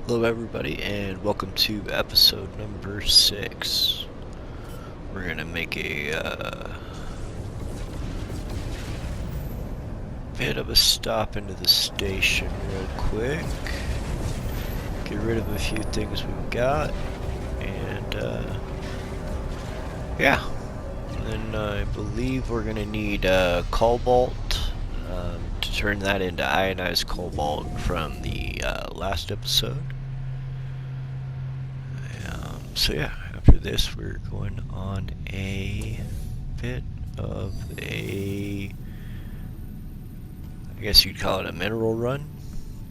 Hello everybody and welcome to episode number 6. We're gonna make a bit of a stop into the station real quick. Get rid of a few things we've got and yeah. And then I believe we're gonna need cobalt to turn that into ionized cobalt from the last episode. So yeah, after this we're going on a bit of I guess you'd call it a mineral run,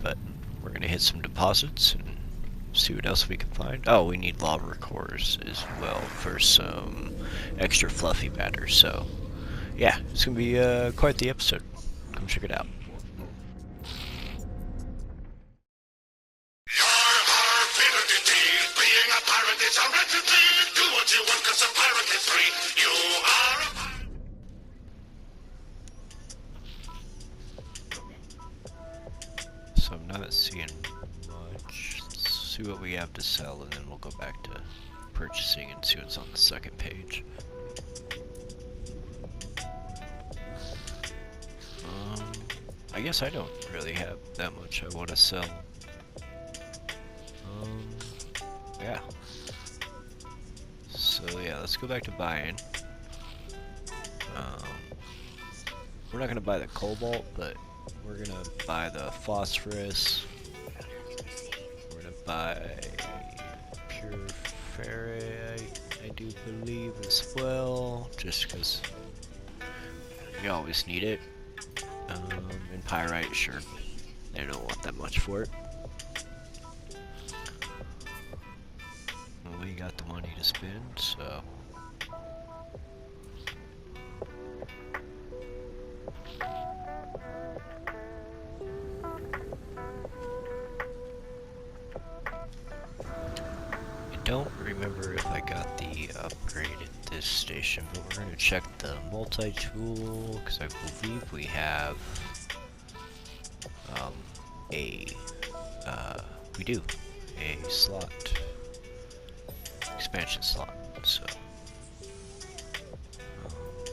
but we're gonna hit some deposits and see what else we can find. Oh, we need lava cores as well for some extra fluffy matter, so yeah, it's gonna be quite the episode. Come check it out. So I'm not seeing much. Let's see what we have to sell and then we'll go back to purchasing and see what's on the second page. I guess I don't really have that much I want to sell. Yeah. So yeah, let's go back to buying. We're not gonna buy the cobalt, but we're gonna buy the phosphorus. We're gonna buy pure ferrite, I do believe as well, just because you always need it. And pyrite, sure. I don't want that much for it. Well, we got the money to spend, so. I don't remember if I got the upgrade at this station, but we're going to check the multi-tool, because I believe we have we do, a slot, expansion slot, so,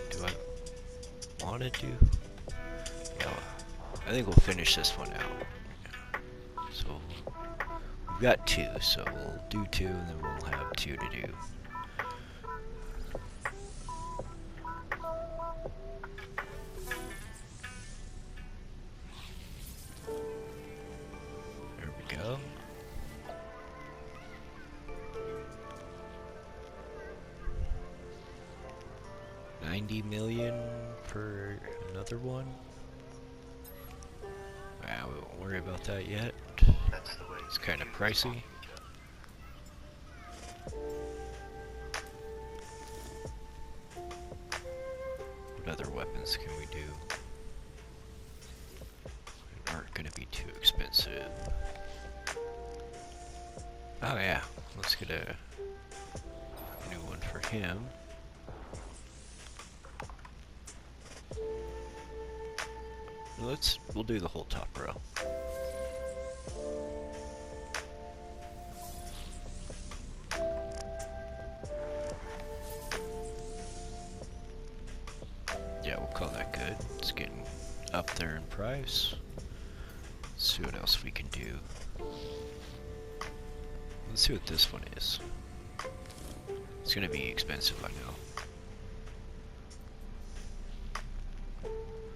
do I want to do, yeah, I think we'll finish this one out, so, we've got 2, so we'll do 2, and then we'll have 2 to do. There we go. $90 million for another one. We won't worry about that yet. It's kind of pricey. What other weapons can we do that aren't going to be too expensive? Oh yeah, let's get a new one for him. We'll do the whole top row. Yeah, we'll call that good. It's getting up there in price. Let's see what else we can do. Let's see what this one is. It's gonna be expensive, I know.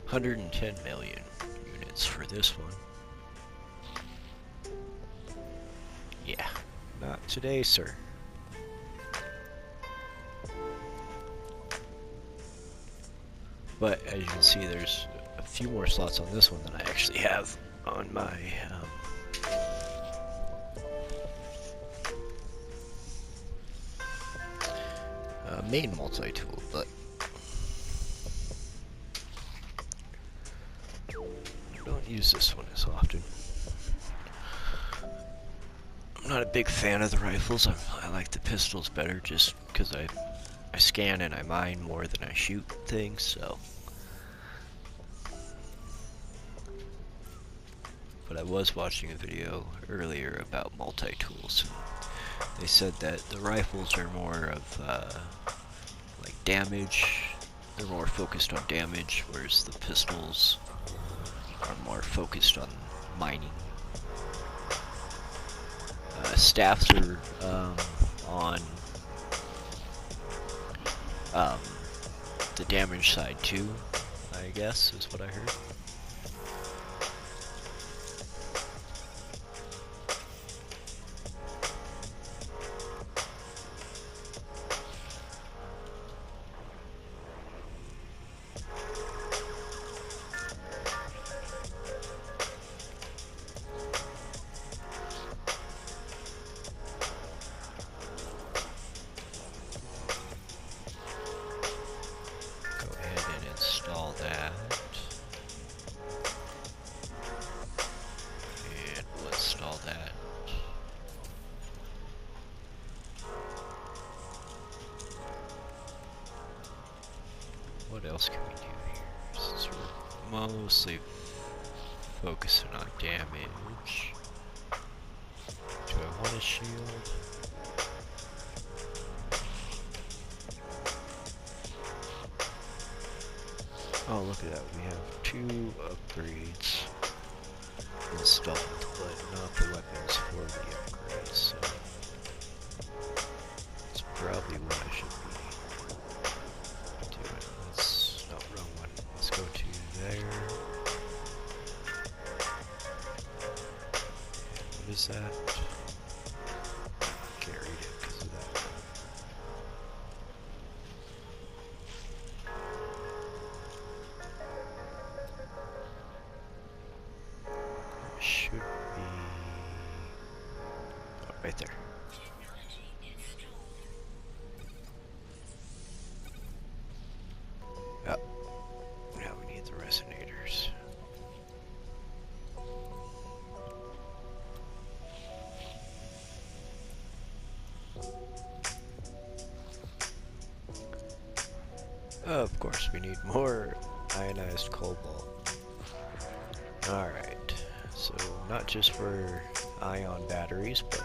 110 million units for this one. Yeah, not today, sir. But as you can see, there's a few more slots on this one than I actually have on my main multi-tool, but I don't use this one as often. I'm not a big fan of the rifles. I like the pistols better just because I scan and I mine more than I shoot things, so. but I was watching a video earlier about multi-tools. They said that the rifles are more of like damage. They're more focused on damage, whereas the pistols are more focused on mining. Staffs are on the damage side too, I guess, is what I heard. What else can we do here? Since we're mostly focusing on damage. Do I want a shield? Oh, look at that. We have 2 upgrades installed, but not the weapons for the upgrades, so that's probably what I should be doing. Let's, no, wrong one. Let's go to there. And what is that? Can't read it because of that. Should be right there. Oh, now we need the resonators. Of course, we need more ionized cobalt. Alright, so not just for ion batteries, but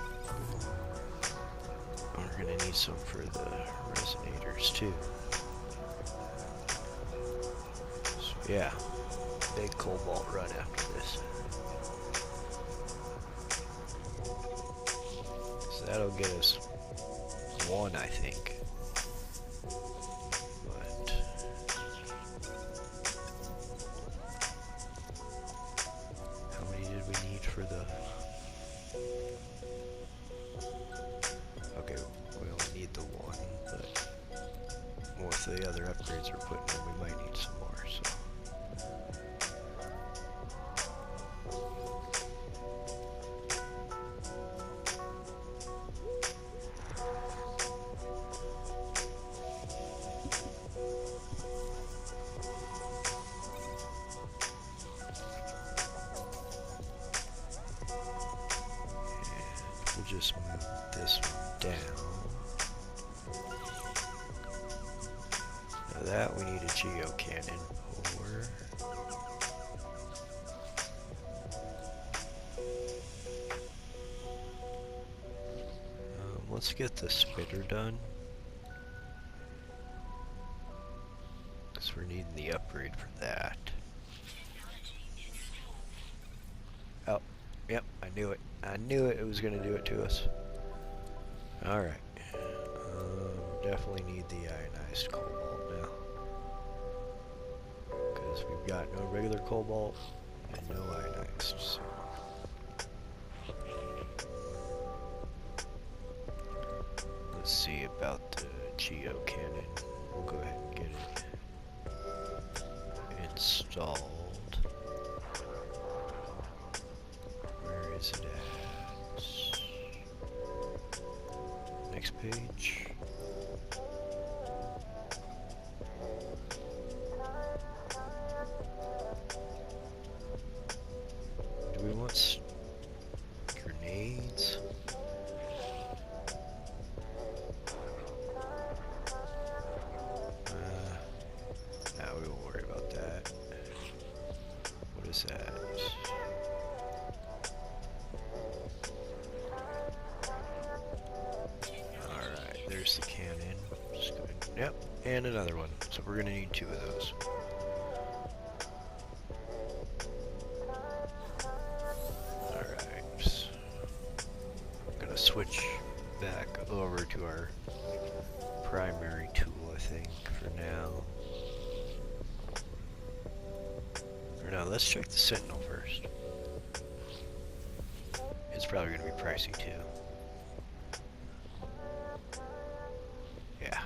we're gonna need some for the resonators too. So yeah, big cobalt run after this. So that'll get us 1, I think. But how many did we need for the... Okay, we only need the 1, but with the other upgrades we're putting in, we might need some more, so. We'll just move this one down. Now that we need a geocannon for. Let's get the spitter done. Because we're needing the upgrade for that. Oh, yep, I knew it. I knew it was going to do it to us. Alright. Definitely need the ionized cobalt now. Because we've got no regular cobalt and no ionized. So. Let's see about the geocannon. We'll go ahead and get it installed. Where is it at? Next page. Do we want grenades? No, we won't worry about that. What is that? and another one. So we're gonna need 2 of those. Alright. I'm gonna switch back over to our primary tool, I think, for now. Or no, let's check the Sentinel first. It's probably gonna be pricey too. Yeah.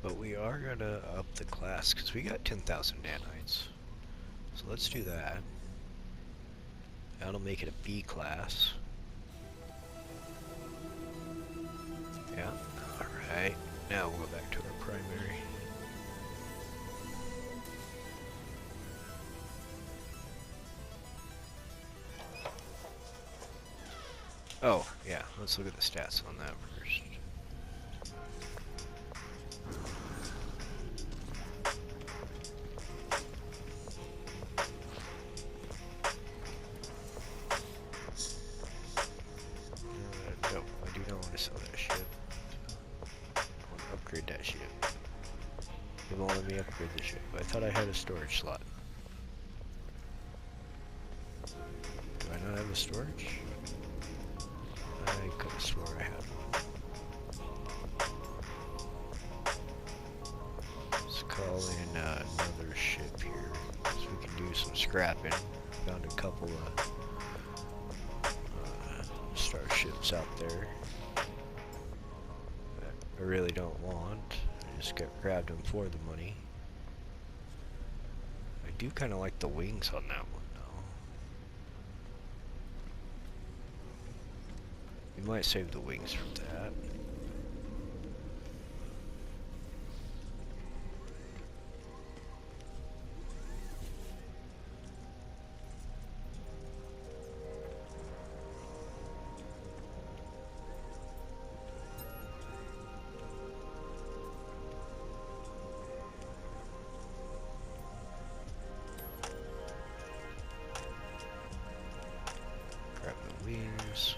But we are gonna up the class because we got 10,000 nanites. So let's do that. That'll make it a B class. Yeah. Alright. Now we'll go back to our primary. Oh, yeah. Let's look at the stats on that first. No, I do not want to sell that shit. I want to upgrade that shit. It won't let me upgrade this shit, but I thought I had a storage slot. Do I not have a storage? I could have swore I had one. Let's call in another ship here, so we can do some scrapping. Found a couple of starships out there that I really don't want. I just grabbed them for the money. I do kind of like the wings on that one though. We might save the wings for that. Grab the wings.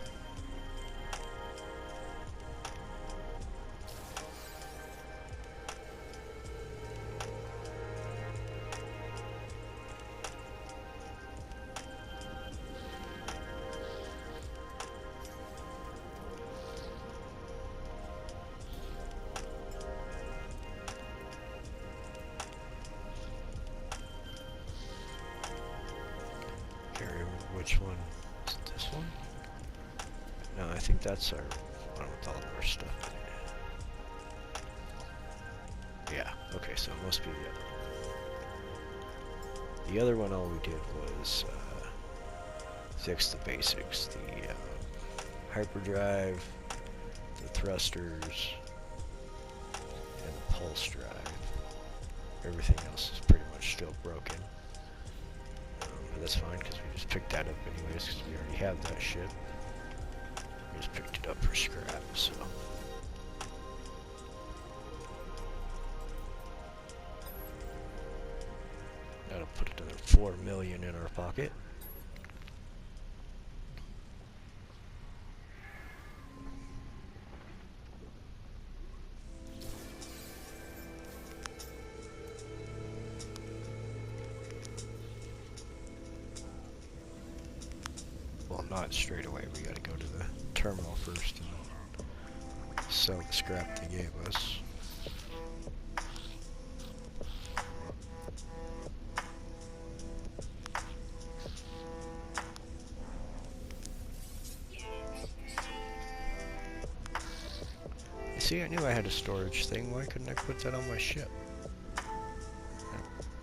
Can't remember which one. Is it this one? No, I think that's our one with all of our stuff in it. Yeah, okay, so it must be the other one. The other one, all we did was fix the basics. The hyperdrive, the thrusters, and the pulse drive. Everything else is pretty much still broken. But that's fine, because we just picked that up anyways, because we already have that shit. We just picked it up for scrap, so. That'll put another 4 million in our pocket. Well, not straight away. We gotta go to the terminal first and sell the scrap they gave us. You see, I knew I had a storage thing. Why couldn't I put that on my ship?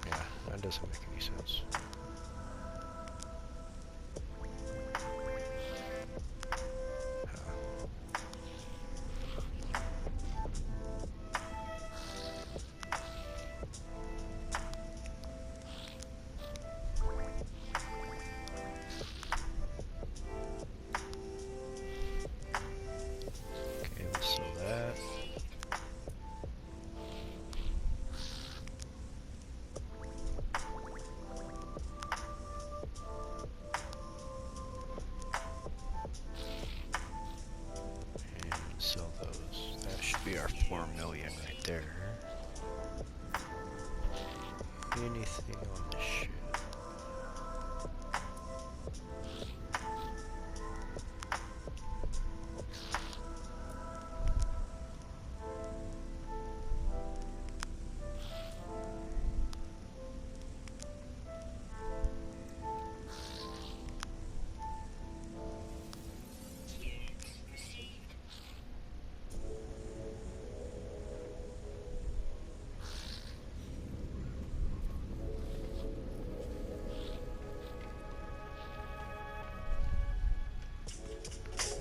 Yeah, that doesn't make any sense. Sell those. That should be our 4 million right there. anything on the ship.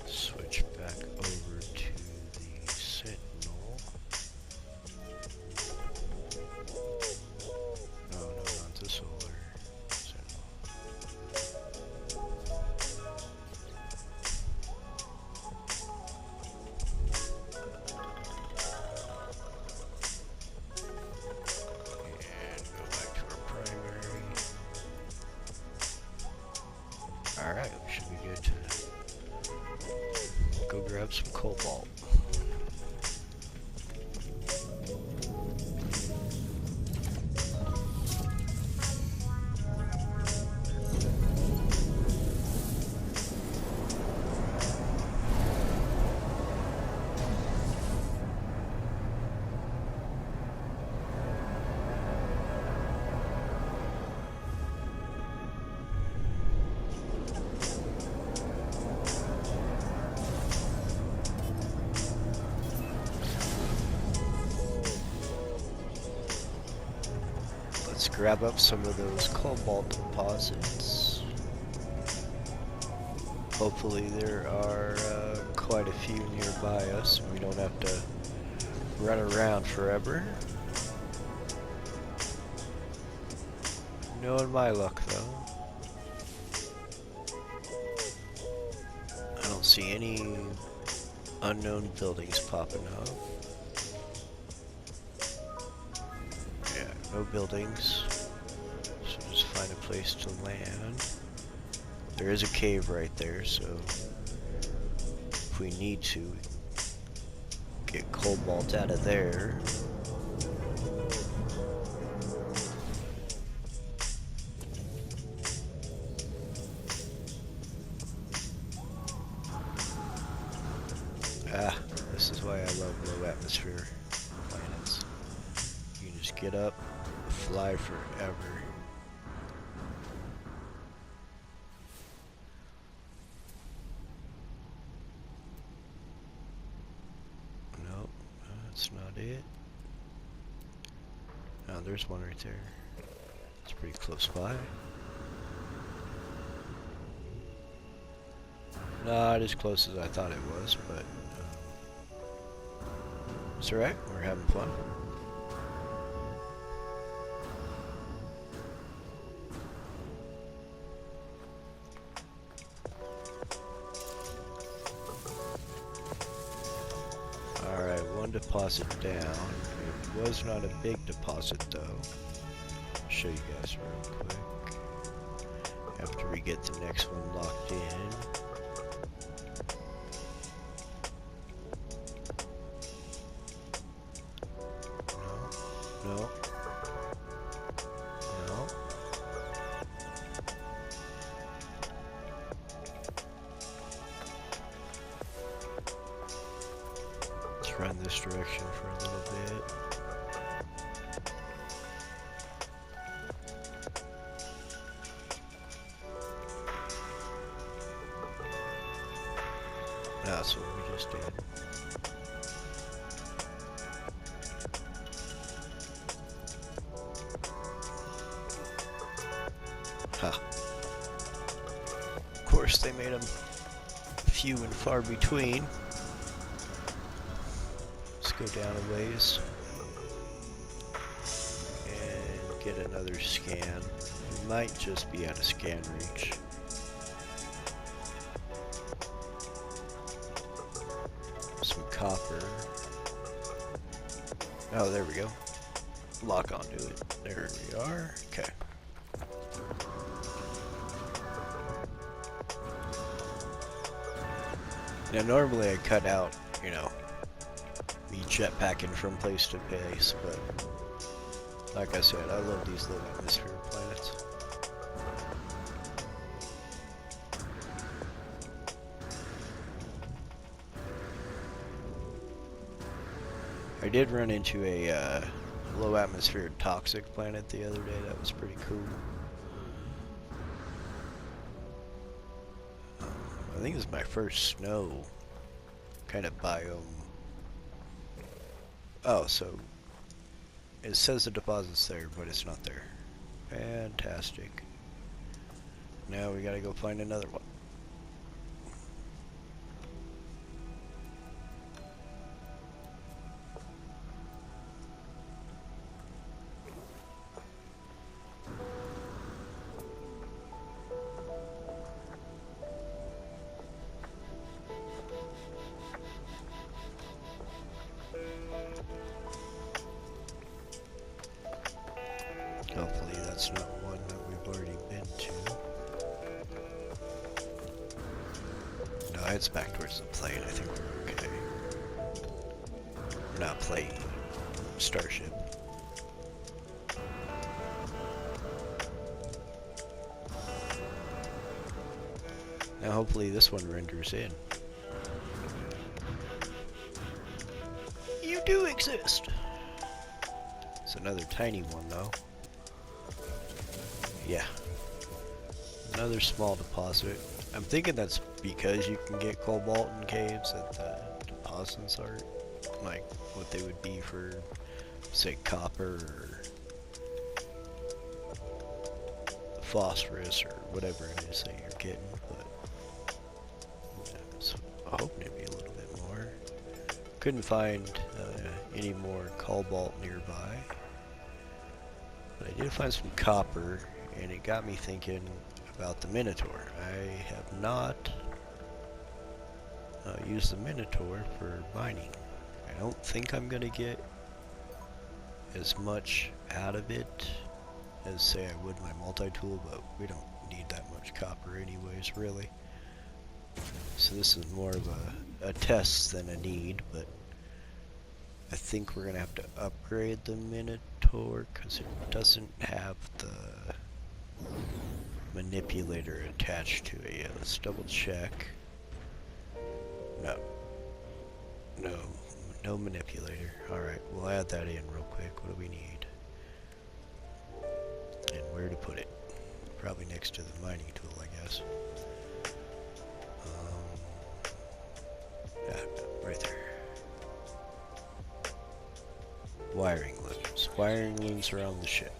Switch back over to the Sentinel. No, not the Solar Sentinel. And go back to our primary. Alright, we should be good to go grab some cobalt. Let's grab up some of those cobalt deposits. Hopefully there are quite a few nearby us and we don't have to run around forever. Knowing my luck though. I don't see any unknown buildings popping up. No buildings, so just find a place to land. There is a cave right there, so if we need to get cobalt out of there. This is why I love low atmosphere planets. You can just get up, fly forever. Nope, that's not it. Oh, there's one right there. It's pretty close by. Not as close as I thought it was, but it's alright, we're having fun. Alright, one deposit down. It was not a big deposit though. I'll show you guys real quick. After we get the next one locked in. No. No. Let's run this direction for a little bit. That's what we just did. Huh. Of course, they made them few and far between. Let's go down a ways and get another scan. We might just be out of scan reach. Some copper. Oh, there we go. Lock onto it. There we are. Okay. Now normally I cut out, you know, me jetpacking from place to place, but Like I said, I love these low atmosphere planets. I did run into a low atmosphere toxic planet the other day. That was pretty cool. I think it's my first snow kind of biome. Oh, so it says the deposit's there, but it's not there. Fantastic. Now we gotta go find another one. Hopefully that's not one that we've already been to. No, it's back towards the plane. I think we're okay. Not plane. Starship. Now hopefully this one renders in. You do exist! It's another tiny one though. Yeah. Another small deposit. I'm thinking that's because you can get cobalt in caves that the deposits are like what they would be for, say, copper or phosphorus or whatever it is that you're getting. But yeah, so I'm hoping it'd be a little bit more. Couldn't find any more cobalt nearby, but I did find some copper. And it got me thinking about the Minotaur. I have not used the Minotaur for mining. I don't think I'm going to get as much out of it as, say, I would my multi-tool, but we don't need that much copper anyways, really. So this is more of a test than a need, but I think we're going to have to upgrade the Minotaur because it doesn't have the manipulator attached to it. Yeah, let's double check. No manipulator. Alright, we'll add that in real quick. What do we need? And where to put it? Probably next to the mining tool, I guess. Yeah, right there. Wiring looms. Wiring looms around the ship.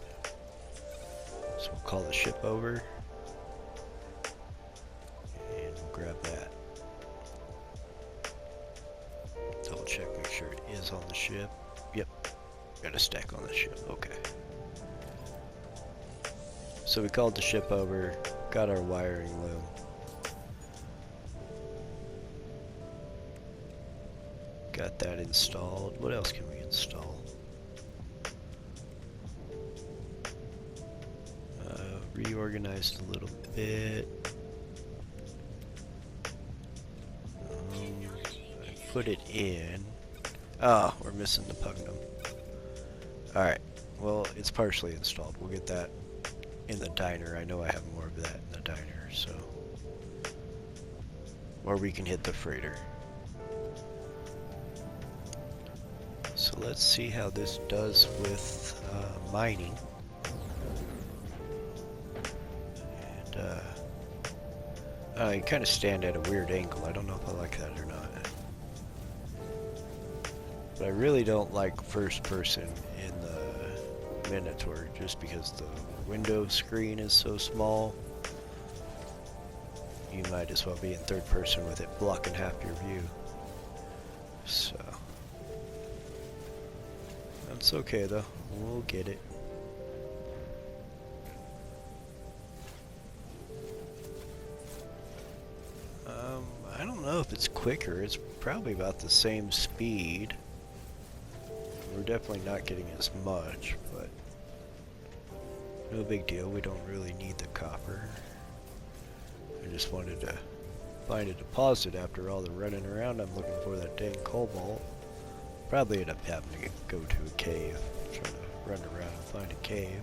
So we'll call the ship over. And we'll grab that. Double check, make sure it is on the ship. Yep. Got a stack on the ship. Okay. So we called the ship over, got our wiring loom. Got that installed. What else can we install? Reorganized a little bit. I put it in. Ah, we're missing the pugnum. Alright, well, it's partially installed. We'll get that in the diner. I know I have more of that in the diner, so. Or we can hit the freighter. So let's see how this does with mining. And you kind of stand at a weird angle. I don't know if I like that or not. But I really don't like first person in the Minotaur just because the window screen is so small. You might as well be in third person with it blocking half your view. So that's okay though. We'll get it. I don't know if it's quicker. It's probably about the same speed. We're definitely not getting as much, but no big deal. We don't really need the copper. I just wanted to find a deposit after all the running around. I'm looking for that dang cobalt. Probably end up having to go to a cave, trying to run around and find a cave.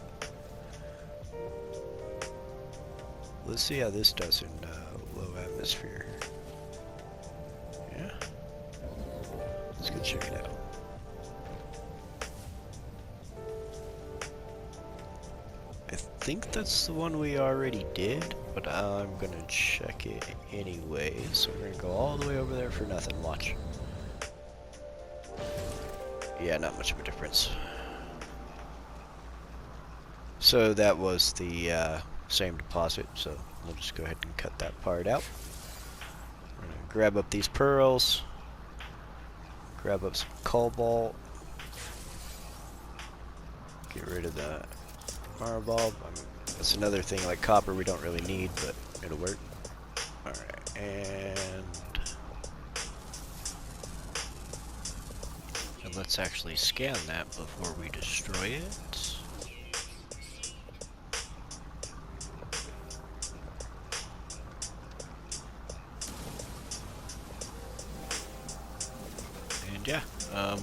Let's see how this does in low atmosphere. Yeah. Let's go check it out. I think that's the one we already did, but I'm gonna check it anyway. So we're gonna go all the way over there for nothing. Watch. Yeah, not much of a difference. So that was the same deposit, so we'll just go ahead and cut that part out. We're gonna grab up these pearls, grab up some cobalt, get rid of the armor bulb. That's another thing, like copper we don't really need, but it'll work. Alright, and let's actually scan that before we destroy it. And yeah,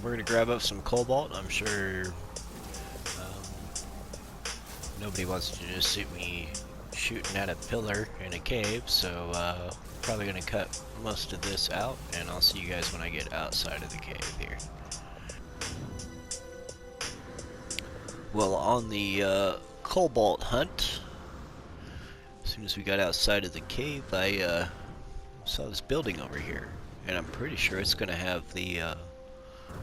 we're gonna grab up some cobalt. I'm sure nobody wants to just see me shooting at a pillar in a cave, so probably gonna cut most of this out, and I'll see you guys when I get outside of the cave here. Well, on the cobalt hunt, as soon as we got outside of the cave, I saw this building over here, and I'm pretty sure it's gonna have the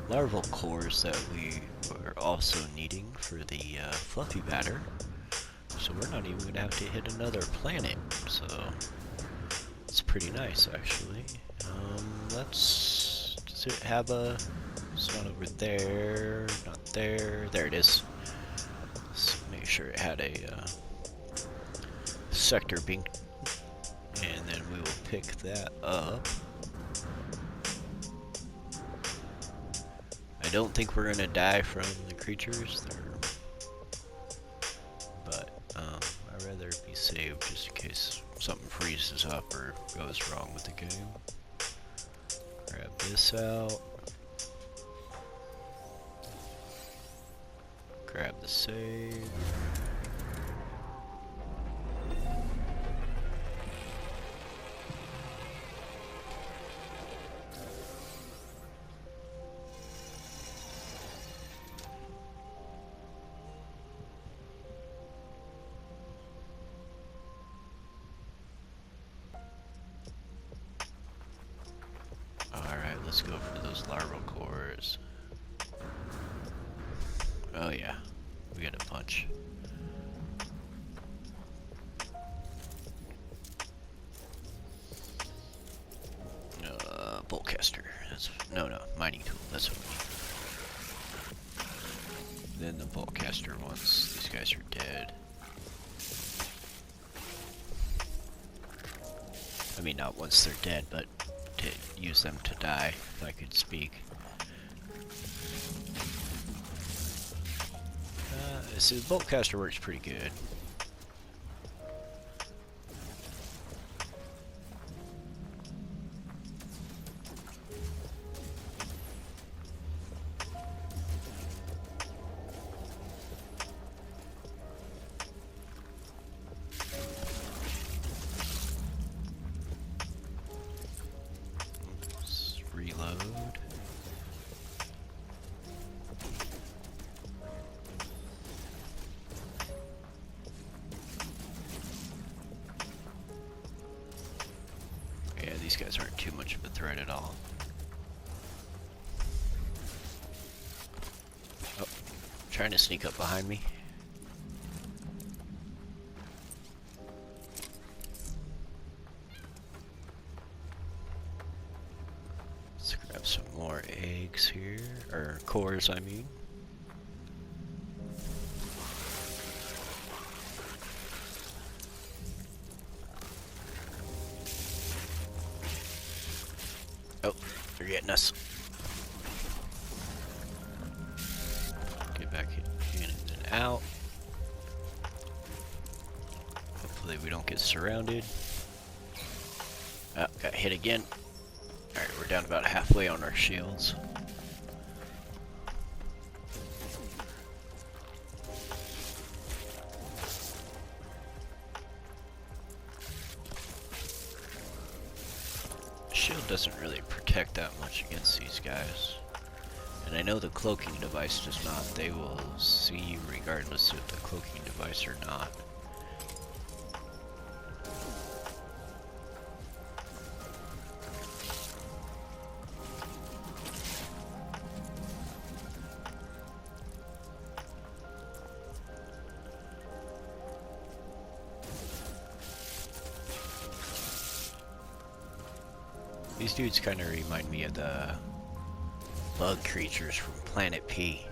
larval cores that we are also needing for the fluffy batter. So we're not even gonna have to hit another planet, so it's pretty nice actually. Does it have a, it's not over there, not there, there it is. Let's make sure it had a sector being, and then we will pick that up. I don't think we're gonna die from the creatures, but I'd rather be saved just in case something freezes up or goes wrong with the game. Grab this out. Grab the save. Let's go for those larval cores. Oh yeah, we got a bunch. Boltcaster. That's no, mining tool. That's what we need. Then the boltcaster once these guys are dead. I mean, not once they're dead, but to use them to die, if I could speak. So the boltcaster works pretty good. Reload. Yeah, these guys aren't too much of a threat at all. Oh, trying to sneak up behind me. Let's grab some more eggs here, or cores, I mean. Oh, they're getting us. Get back in and then out. Hopefully we don't get surrounded. Oh, got hit again. Alright, we're down about halfway on our shields. shield doesn't really protect that much against these guys. And I know the cloaking device does not. They will see you regardless of the cloaking device or not. These dudes kind of remind me of the bug creatures from Planet P.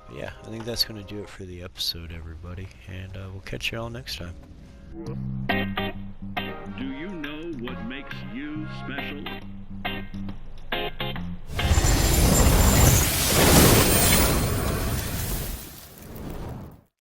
But yeah, I think that's going to do it for the episode, everybody, and we'll catch you all next time. Do you know what makes you special?